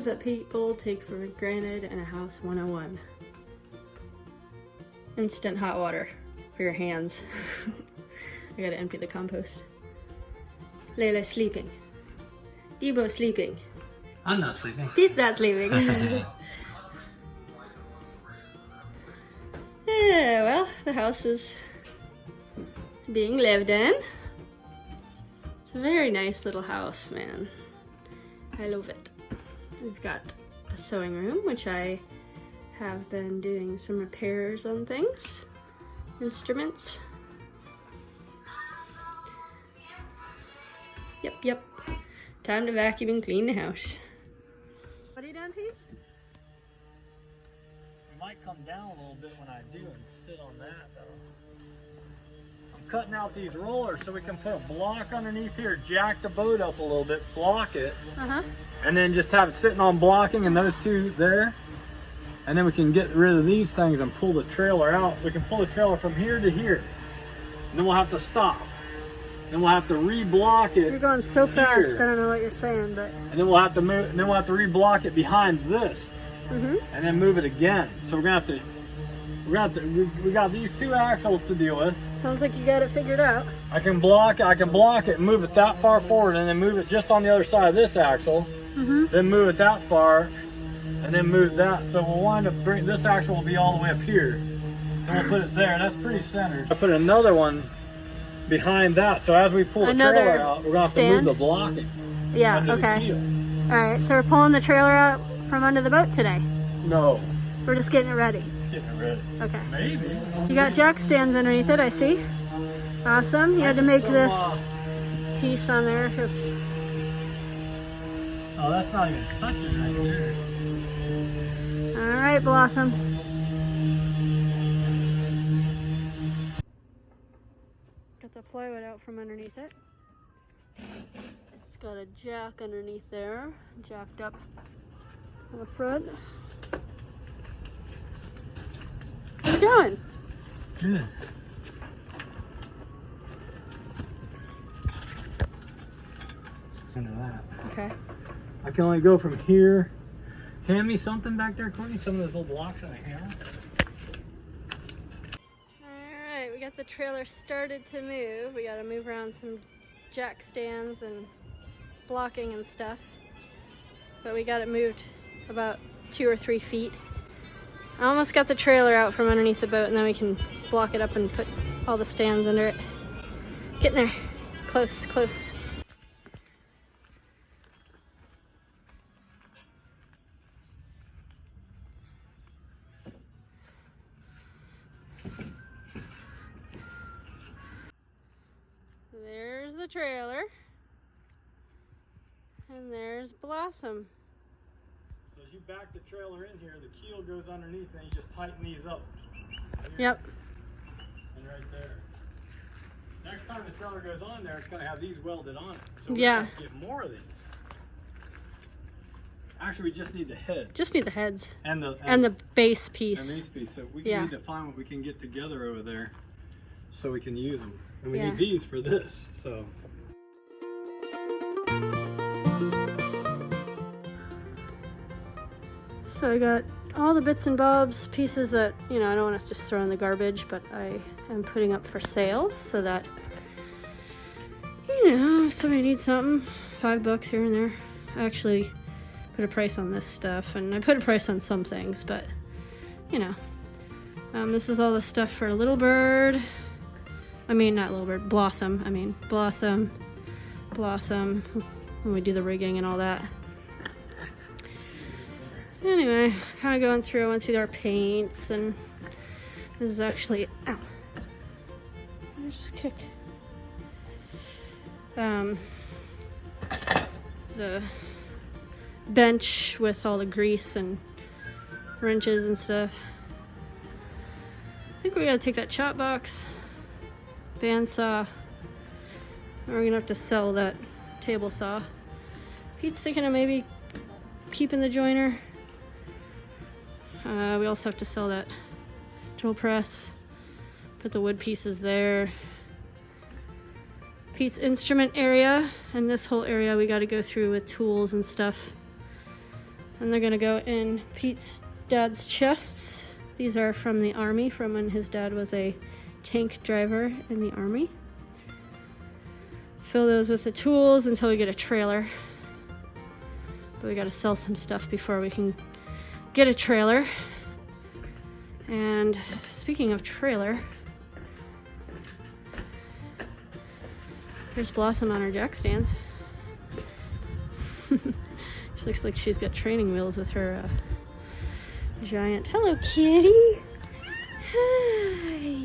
that people take for granted in a house 101. Instant hot water for your hands. I gotta empty the compost. Layla sleeping. Debo sleeping. I'm not sleeping. Deep's not sleeping. Yeah, well, the house is being lived in. It's a very nice little house, man. I love it. We've got a sewing room, which I have been doing some repairs on things, instruments. Yep. Time to vacuum and clean the house. What are you doing, Pete? It might come down a little bit when I do and sit on that though. I'm cutting out these rollers so we can put a block underneath here, jack the boat up a little bit, block it, and then just have it sitting on blocking and those two there. And then we can get rid of these things and pull the trailer out. We can pull the trailer from here to here. And then we'll have to stop. Then we'll have to re-block it. You're going so fast, I don't know what you're saying, but... And then we'll have to move, and then we'll have to re-block it behind this. And then move it again. So we're gonna have to, we got these two axles to deal with. Sounds like you got it figured out. I can block it and move it that far forward and then move it just on the other side of this axle. Then move it that far and then move that. So we'll wind up this axle will be all the way up here. And we'll put it there. That's pretty centered. I put another one behind that. So as we pull the trailer out, we're gonna have to move the blocking. Yeah, okay. Alright, so we're pulling the trailer out from under the boat today? No. We're just getting it ready? Getting it ready. Okay. Maybe. You got jack stands underneath it, I see. Awesome. You had to make this piece on there because... Oh, that's not even touching right there. Alright, Blossom. Got the plywood out from underneath it. It's got a jack underneath there, jacked up on the front. How you doing? Good. Under that. Okay. I can only go from here. Hand me something back there, Courtney. Some of those little blocks and a hammer. Alright, we got the trailer started to move. We gotta move around some jack stands and blocking and stuff. But we got it moved about 2 or 3 feet. I almost got the trailer out from underneath the boat and then we can block it up and put all the stands under it. Getting there. Close, close. There's the trailer. And there's Blossom. So as you back the trailer in here, the keel goes underneath and you just tighten these up. Yep. And right there. Next time the trailer goes on there, it's going to have these welded on it. So we Yeah. have to get more of these. Actually, we just need the head. Just need the heads. And the base piece. And these pieces. So we need to find what we can get together over there so we can use them. And we need these for this. So. So I got all the bits and bobs, pieces that, you know, I don't want to just throw in the garbage, but I am putting up for sale so that, you know, if somebody needs something, $5 here and there. I actually put a price on this stuff, and I put a price on some things, but, you know. This is all the stuff for Little Bird. I mean, not Little Bird, Blossom. I mean, Blossom, when we do the rigging and all that. Anyway, kind of going through, I went through our paints, and this is actually, ow, I just kicked. The bench with all the grease and wrenches and stuff. I think we gotta take that chop box, bandsaw, and we're gonna have to sell that table saw. Pete's thinking of maybe keeping the joiner. We also have to sell that drill press, put the wood pieces there. Pete's instrument area, and this whole area we got to go through with tools and stuff. And they're gonna go in Pete's dad's chests. These are from the army, from when his dad was a tank driver in the army. Fill those with the tools until we get a trailer. But we gotta sell some stuff before we can get a trailer. And speaking of trailer, here's Blossom on her jack stands. She looks like she's got training wheels with her giant. Hello, kitty. Hi.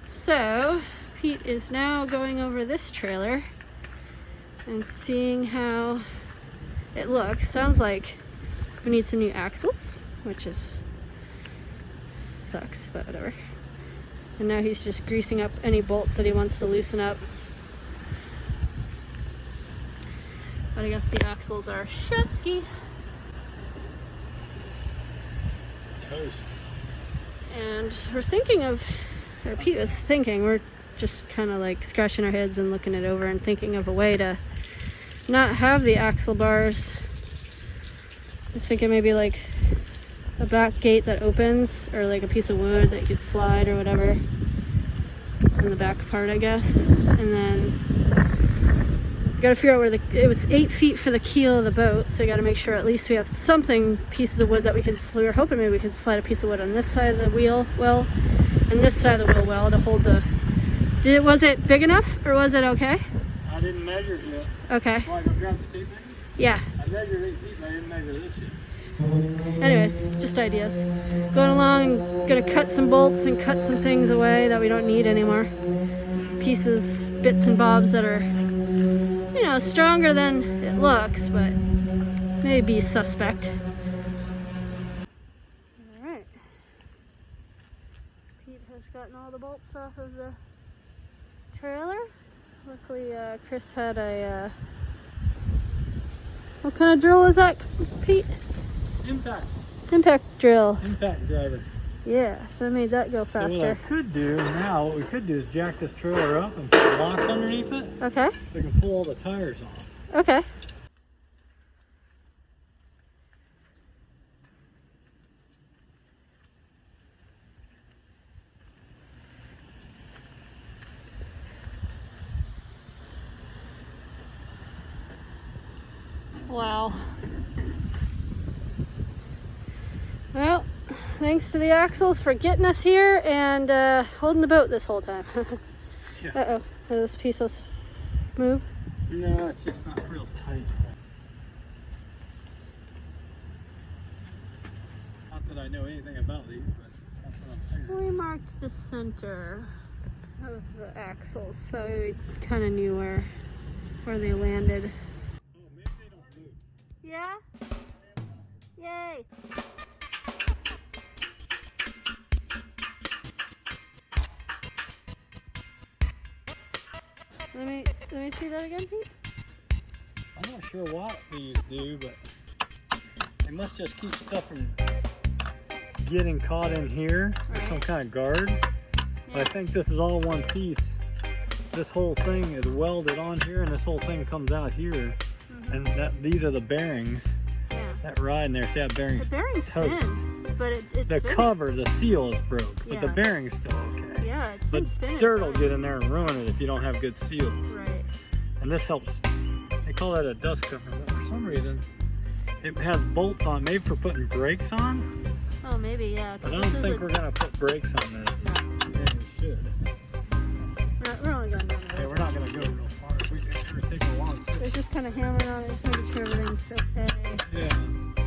So, Pete is now going over this trailer and seeing how it looks. Sounds like we need some new axles, which is sucks, but whatever. And now he's just greasing up any bolts that he wants to loosen up. But I guess the axles are Shutsky. Toast. And we're thinking of, or Pete was thinking, we're just kind of like scratching our heads and looking it over and thinking of a way to not have the axle bars. I was thinking maybe like a back gate that opens, or like a piece of wood that you could slide or whatever in the back part, I guess. And then we gotta figure out where it was 8 feet for the keel of the boat, so we gotta make sure at least we have something, pieces of wood that we can, we were hoping maybe we could slide a piece of wood on this side of the wheel well and this side of the wheel well to hold the, was it big enough or was it okay? I didn't measure it yet. Okay. Oh, I go grab the tape measure? Yeah. I measured 8 feet, but I didn't measure this yet. Anyways, just ideas. Going along, I'm gonna cut some bolts and cut some things away that we don't need anymore. Pieces, bits and bobs that are, you know, stronger than it looks, but maybe suspect. Alright. Pete has gotten all the bolts off of the trailer. Luckily, Chris had a, what kind of drill was that, Pete? Impact. Impact drill. Impact driver. Yeah, so that made that go So faster. what I could do now, what we could do is jack this trailer up and put locks underneath it. Okay. So we can pull all the tires off. Okay. Wow. Well, thanks to the axles for getting us here and holding the boat this whole time. Yeah. Uh-oh, this piece let's move. Yeah, it's just not real tight. Not that I know anything about these, but that's what I'm figuring. We marked the center of the axles, so we kind of knew where they landed. Oh, maybe they don't move. Yeah? Yay! Let me see that again, Pete. I'm not sure what these do, but they must just keep stuff from getting caught in here. There's some kind of guard. Yeah. But I think this is all one piece. This whole thing is welded on here, and this whole thing comes out here. And these are the bearings that ride in there. See that bearing's the bearing toast. spins, but it's The spinning. cover, the seal is broke, but the Yeah. bearing's still okay. Yeah, it's been But spinning. dirt will get in there and ruin it if you don't have good seals. Right. And this helps. They call that a dust cover, but for some reason it has bolts on, maybe for putting brakes on. Oh, maybe, yeah. But I don't think we're gonna put brakes on this. No. Yeah, we should. We're only going down Yeah, there. we're not gonna go real far. We can sure take a long trip. It's just kind of hammering on it, just making sure everything's okay. Yeah.